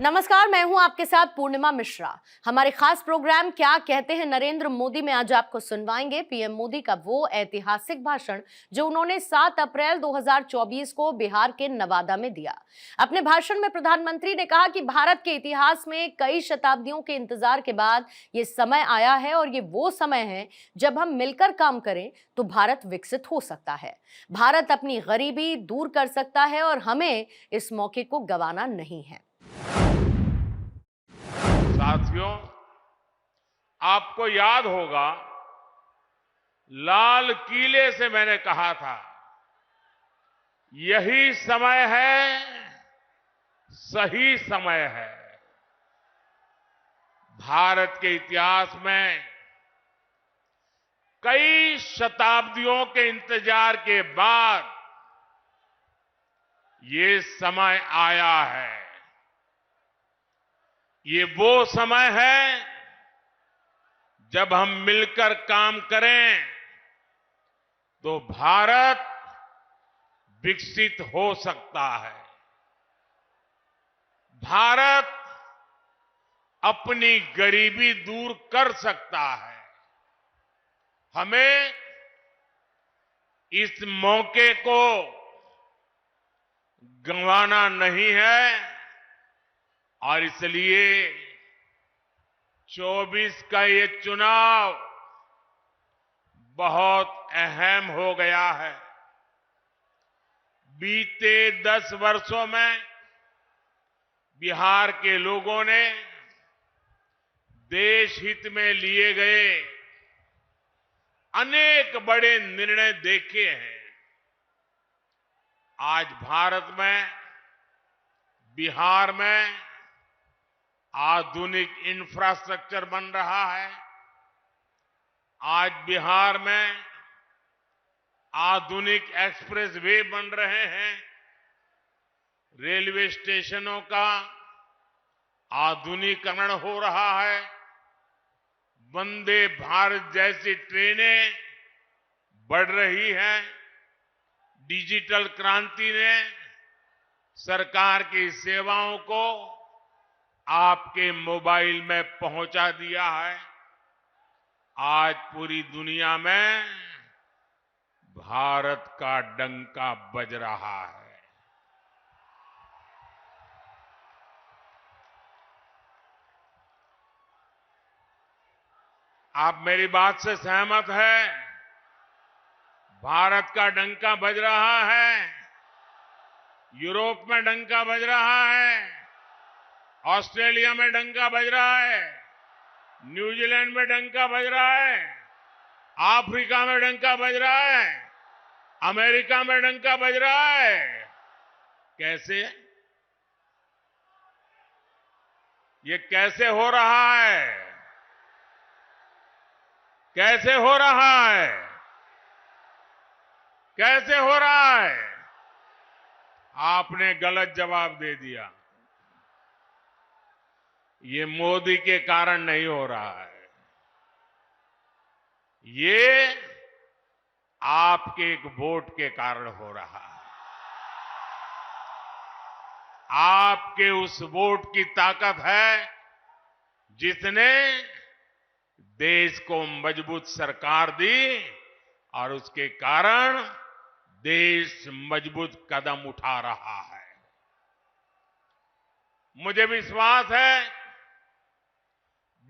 नमस्कार, मैं हूं आपके साथ पूर्णिमा मिश्रा। हमारे खास प्रोग्राम क्या कहते हैं नरेंद्र मोदी में आज आपको सुनवाएंगे पीएम मोदी का वो ऐतिहासिक भाषण जो उन्होंने 7 अप्रैल 2024 को बिहार के नवादा में दिया। अपने भाषण में प्रधानमंत्री ने कहा कि भारत के इतिहास में कई शताब्दियों के इंतजार के बाद ये समय आया है और ये वो समय है जब हम मिलकर काम करें तो भारत विकसित हो सकता है, भारत अपनी गरीबी दूर कर सकता है और हमें इस मौके को गंवाना नहीं है। साथियों, आपको याद होगा लाल किले से मैंने कहा था यही समय है, सही समय है। भारत के इतिहास में कई शताब्दियों के इंतजार के बाद ये समय आया है। ये वो समय है जब हम मिलकर काम करें तो भारत विकसित हो सकता है। भारत अपनी गरीबी दूर कर सकता है। हमें इस मौके को गंवाना नहीं है और इसलिए 24 का ये चुनाव बहुत अहम हो गया है। बीते 10 वर्षों में बिहार के लोगों ने देश हित में लिए गए अनेक बड़े निर्णय देखे हैं। आज भारत में, बिहार में आधुनिक इंफ्रास्ट्रक्चर बन रहा है। आज बिहार में आधुनिक एक्सप्रेस वे बन रहे हैं। रेलवे स्टेशनों का आधुनिकीकरण हो रहा है। वंदे भारत जैसी ट्रेनें बढ़ रही हैं। डिजिटल क्रांति ने सरकार की सेवाओं को आपके मोबाइल में पहुंचा दिया है। आज पूरी दुनिया में भारत का डंका बज रहा है। आप मेरी बात से सहमत हैं? भारत का डंका बज रहा है। यूरोप में डंका बज रहा है। ऑस्ट्रेलिया में डंका बज रहा है। न्यूजीलैंड में डंका बज रहा है। अफ्रीका में डंका बज रहा है। अमेरिका में डंका बज रहा है। कैसे? ये कैसे हो रहा है? कैसे हो रहा है? कैसे हो रहा है? आपने गलत जवाब दे दिया। ये मोदी के कारण नहीं हो रहा है। ये आपके एक वोट के कारण हो रहा है। आपके उस वोट की ताकत है जिसने देश को मजबूत सरकार दी और उसके कारण देश मजबूत कदम उठा रहा है। मुझे विश्वास है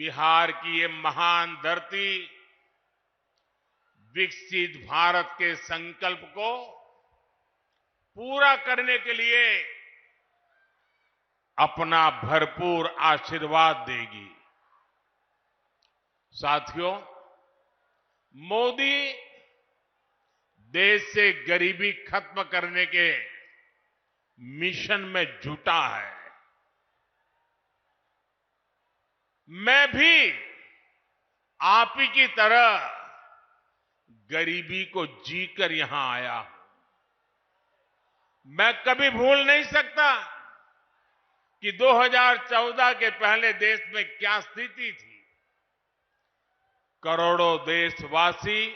बिहार की ये महान धरती विकसित भारत के संकल्प को पूरा करने के लिए अपना भरपूर आशीर्वाद देगी। साथियों, मोदी देश से गरीबी खत्म करने के मिशन में जुटा है। मैं भी आप ही की तरह गरीबी को जीकर यहां आया हूं। मैं कभी भूल नहीं सकता कि 2014 के पहले देश में क्या स्थिति थी। करोड़ों देशवासी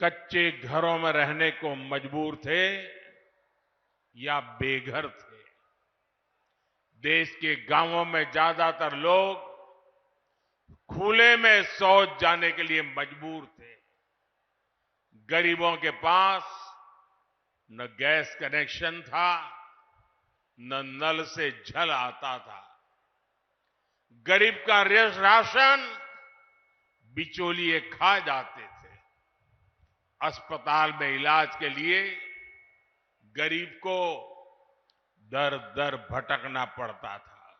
कच्चे घरों में रहने को मजबूर थे या बेघर थे। देश के गांवों में ज्यादातर लोग खुले में शौच जाने के लिए मजबूर थे। गरीबों के पास न गैस कनेक्शन था, न नल से जल आता था। गरीब का राशन बिचौलिए खा जाते थे। अस्पताल में इलाज के लिए गरीब को दर दर भटकना पड़ता था।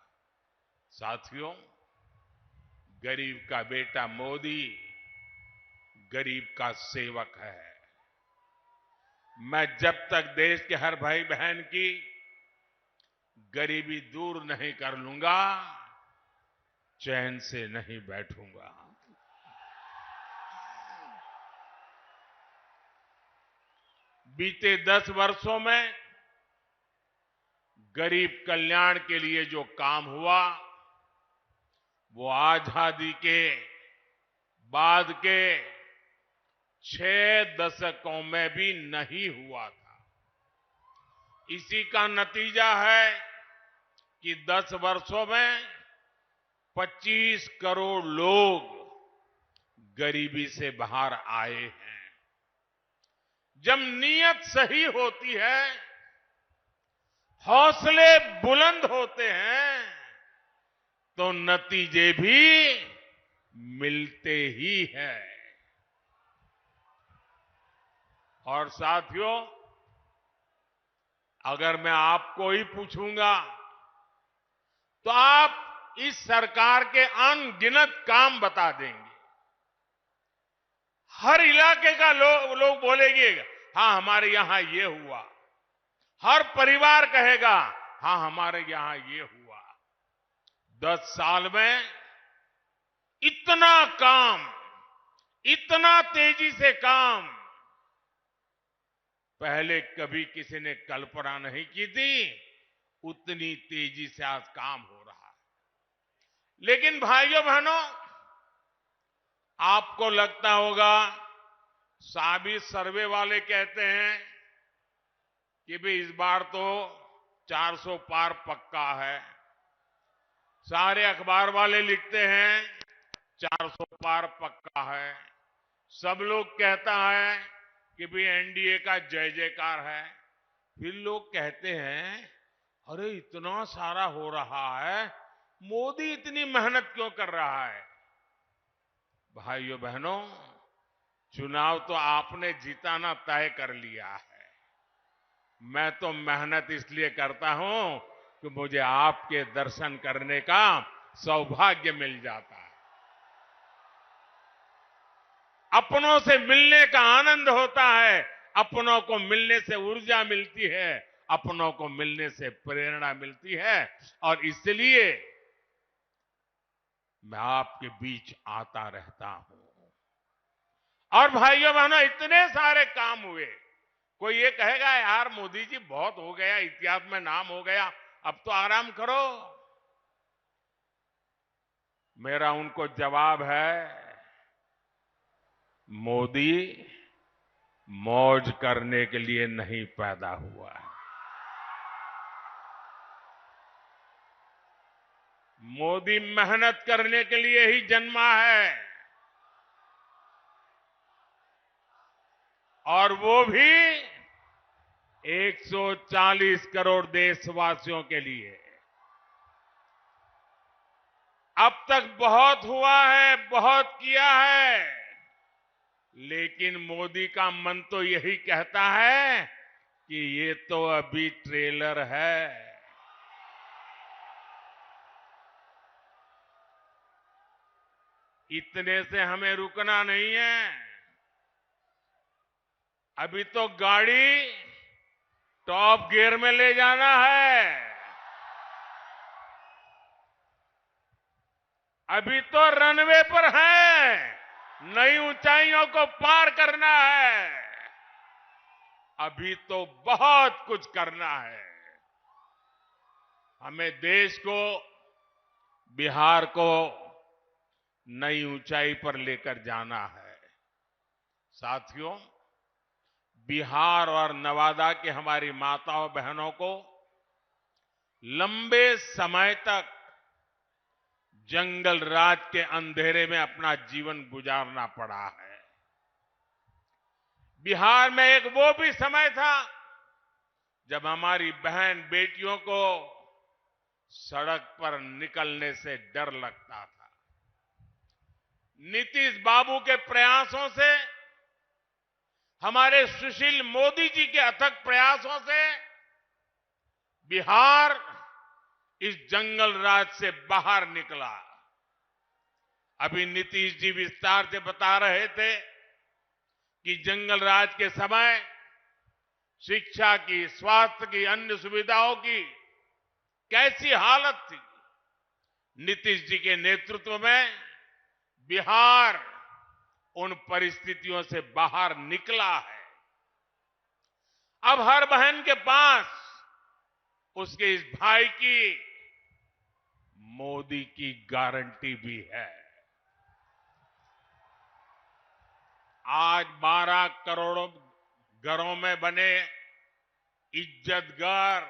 साथियों, गरीब का बेटा मोदी गरीब का सेवक है। मैं जब तक देश के हर भाई बहन की गरीबी दूर नहीं कर लूंगा, चैन से नहीं बैठूंगा। बीते 10 वर्षों में गरीब कल्याण के लिए जो काम हुआ, वो आजादी के बाद के 6 दशकों में भी नहीं हुआ था। इसी का नतीजा है कि 10 वर्षों में 25 करोड़ लोग गरीबी से बाहर आए हैं। जब नीयत सही होती है, हौसले बुलंद होते हैं, तो नतीजे भी मिलते ही हैं। और साथियों, अगर मैं आपको ही पूछूंगा तो आप इस सरकार के अनगिनत काम बता देंगे। हर इलाके का लोग बोलेंगे, हाँ हमारे यहां ये हुआ। हर परिवार कहेगा, हाँ हमारे यहां ये हुआ। 10 साल में इतना काम, इतना तेजी से काम पहले कभी किसी ने कल्पना नहीं की थी। उतनी तेजी से आज काम हो रहा है। लेकिन भाइयों बहनों, आपको लगता होगा, साबित सर्वे वाले कहते हैं कि भाई इस बार तो 400 पार पक्का है। सारे अखबार वाले लिखते हैं 400 पार पक्का है। सब लोग कहता है कि भाई एनडीए का जय जयकार है। फिर लोग कहते हैं, अरे इतना सारा हो रहा है, मोदी इतनी मेहनत क्यों कर रहा है? भाइयों बहनों, चुनाव तो आपने जिताना तय कर लिया है। मैं तो मेहनत इसलिए करता हूं कि मुझे आपके दर्शन करने का सौभाग्य मिल जाता है। अपनों से मिलने का आनंद होता है। अपनों को मिलने से ऊर्जा मिलती है, अपनों को मिलने से प्रेरणा मिलती है। और इसलिए मैं आपके बीच आता रहता हूं। और भाइयों बहनों, इतने सारे काम हुए। कोई ये कहेगा, यार मोदी जी बहुत हो गया, इतिहास में नाम हो गया, अब तो आराम करो। मेरा उनको जवाब है, मोदी मौज करने के लिए नहीं पैदा हुआ है। मोदी मेहनत करने के लिए ही जन्मा है, और वो भी 140 करोड़ देशवासियों के लिए। अब तक बहुत हुआ है, बहुत किया है, लेकिन मोदी का मन तो यही कहता है कि ये तो अभी ट्रेलर है। इतने से हमें रुकना नहीं है। अभी तो गाड़ी टॉप गियर में ले जाना है। अभी तो रनवे पर है, नई ऊंचाइयों को पार करना है। अभी तो बहुत कुछ करना है। हमें देश को, बिहार को नई ऊंचाई पर लेकर जाना है। साथियों, बिहार और नवादा की हमारी माताओं बहनों को लंबे समय तक जंगल राज के अंधेरे में अपना जीवन गुजारना पड़ा है। बिहार में एक वो भी समय था जब हमारी बहन बेटियों को सड़क पर निकलने से डर लगता था। नीतीश बाबू के प्रयासों से, हमारे सुशील मोदी जी के अथक प्रयासों से बिहार इस जंगल राज से बाहर निकला। अभी नीतीश जी विस्तार से बता रहे थे कि जंगल राज के समय शिक्षा की, स्वास्थ्य की, अन्य सुविधाओं की कैसी हालत थी। नीतीश जी के नेतृत्व में बिहार उन परिस्थितियों से बाहर निकला है। अब हर बहन के पास उसके इस भाई की मोदी की गारंटी भी है। आज 12 करोड़ घरों में बने इज्जत घर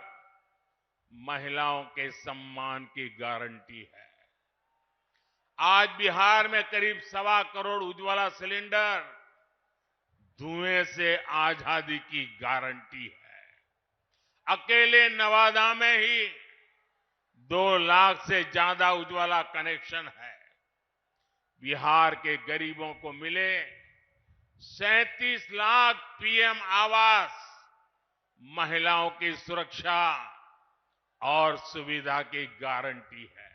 महिलाओं के सम्मान की गारंटी है। आज बिहार में करीब 1.25 करोड़ उज्ज्वला सिलेंडर धुएं से आजादी की गारंटी है। अकेले नवादा में ही 2 लाख से ज्यादा उज्ज्वला कनेक्शन है। बिहार के गरीबों को मिले 37 लाख पीएम आवास महिलाओं की सुरक्षा और सुविधा की गारंटी है।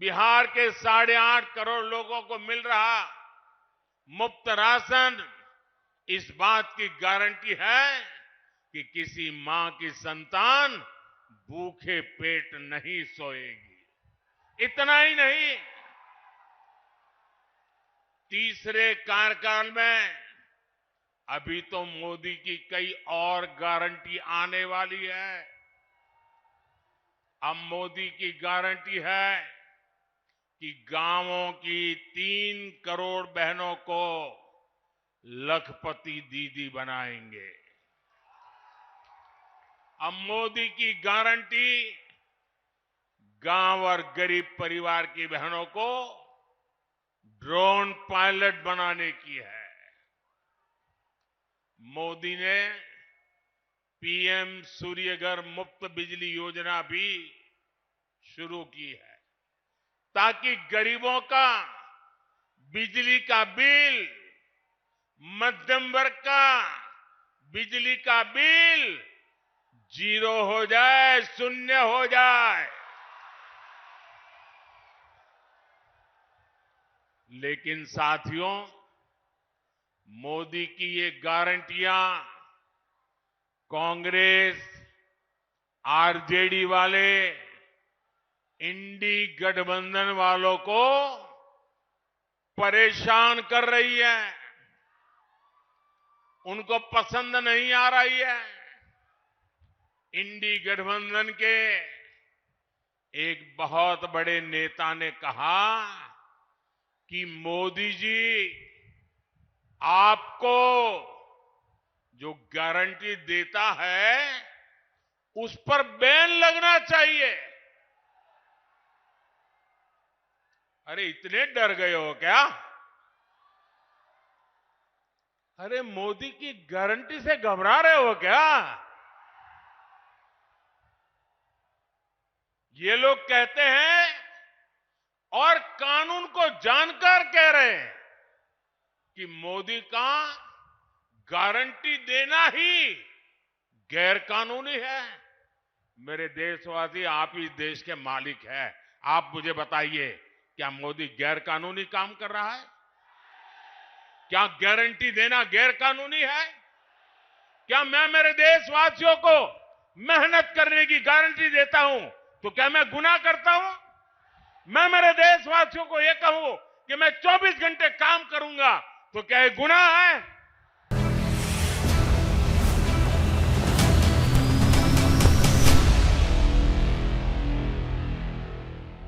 बिहार के 8.5 करोड़ लोगों को मिल रहा मुफ्त राशन इस बात की गारंटी है कि किसी मां की संतान भूखे पेट नहीं सोएगी। इतना ही नहीं, तीसरे कार्यकाल में अभी तो मोदी की कई और गारंटी आने वाली है। अब मोदी की गारंटी है कि गांवों की 3 करोड़ बहनों को लखपति दीदी बनाएंगे। अब मोदी की गारंटी गांव और गरीब परिवार की बहनों को ड्रोन पायलट बनाने की है। मोदी ने पीएम सूर्यघर मुफ्त बिजली योजना भी शुरू की है ताकि गरीबों का बिजली का बिल, मध्यम वर्ग का बिजली का बिल 0 हो जाए, शून्य हो जाए। लेकिन साथियों, मोदी की ये गारंटियां कांग्रेस, आरजेडी वाले, इंडी गठबंधन वालों को परेशान कर रही है, उनको पसंद नहीं आ रही है। इंडी गठबंधन के एक बहुत बड़े नेता ने कहा कि मोदी जी आपको जो गारंटी देता है उस पर बैन लगना चाहिए। अरे इतने डर गए हो क्या? अरे मोदी की गारंटी से घबरा रहे हो क्या? ये लोग कहते हैं और कानून को जानकर कह रहे हैं कि मोदी का गारंटी देना ही गैर कानूनी है। मेरे देशवासी, आप ही देश के मालिक हैं। आप मुझे बताइए, क्या मोदी गैर कानूनी काम कर रहा है? क्या गारंटी देना गैर कानूनी है? क्या मैं मेरे देशवासियों को मेहनत करने की गारंटी देता हूं तो क्या मैं गुनाह करता हूं? मैं मेरे देशवासियों को यह कहूं कि मैं 24 घंटे काम करूंगा तो क्या ये गुनाह है?